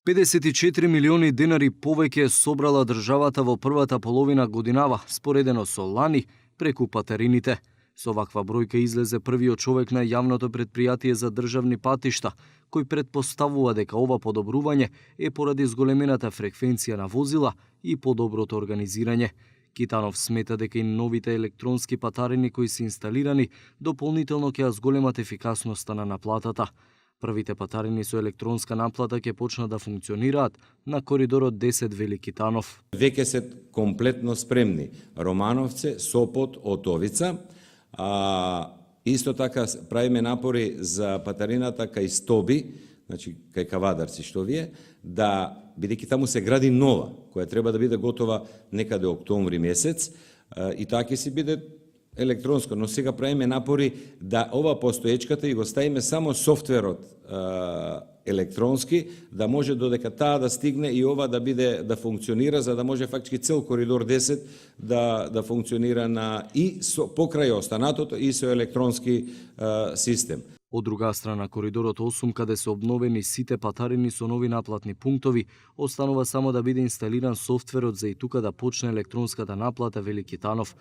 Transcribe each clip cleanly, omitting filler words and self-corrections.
54 милиони денари повеќе собрала државата во првата половина годинава, споредено со лани, преку патарините. Со ваква бројка излезе првиот човек на јавното претпријатие за државни патишта, кој претпоставува дека ова подобрување е поради зголемената фреквенција на возила и подоброто организирање. Китанов смета дека и новите електронски патарини кои се инсталирани дополнително ќе зголемат ефикасноста на наплатата. Првите патарини со електронска наплата ќе почнат да функционираат на коридорот 10 Вели Китанов. Веќе се комплетно спремни Романовце, Сопот, Отовица. Исто така правиме напори за патарината кај Стоби, значи кај Кавадарци што вие, да бидејќи таму се гради нова, која треба да биде готова некаде октомври месец, и така ќе си биде електронско, но сега правиме напори да ова постоечката и го ставиме само софтверот електронски, да може додека таа да стигне и ова да биде да функционира, за да може фактички цел коридор 10 да функционира и покрај останатото и со електронски систем. Од друга страна, коридорот 8, каде се обновени сите патарини со нови наплатни пунктови, останува само да биде инсталиран софтверот за и тука да почне електронската наплата, вели Китанов.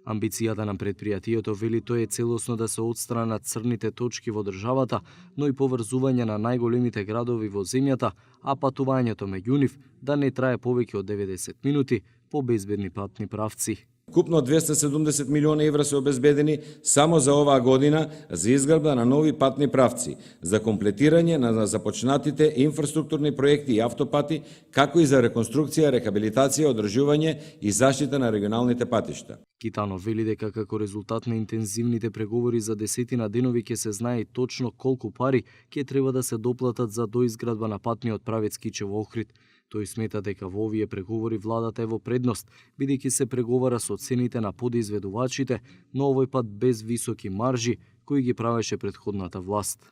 Амбицијата на претпријатието вели тоа е целосно да се отстранат црните точки во државата, но и поврзување на најголемите градови во земјата, а патувањето меѓу нив да не трае повеќе од 90 минути по безбедни патни правци. Купно 270 милиона евра се обезбедени само за оваа година за изградба на нови патни правци, за комплетирање на започнатите инфраструктурни проекти и автопати, како и за реконструкција, рехабилитација, одржување и заштита на регионалните патишта. Китанов вели дека како резултат на интензивните преговори за десетина денови ќе се знае точно колку пари ќе треба да се доплатат за доизградба на патниот правец Кичево Охрид. Тој смета дека во овие преговори владата е во предност, бидејќи се преговара со цените на подизведувачите, но овој пат без високи маржи кои ги правеше претходната власт.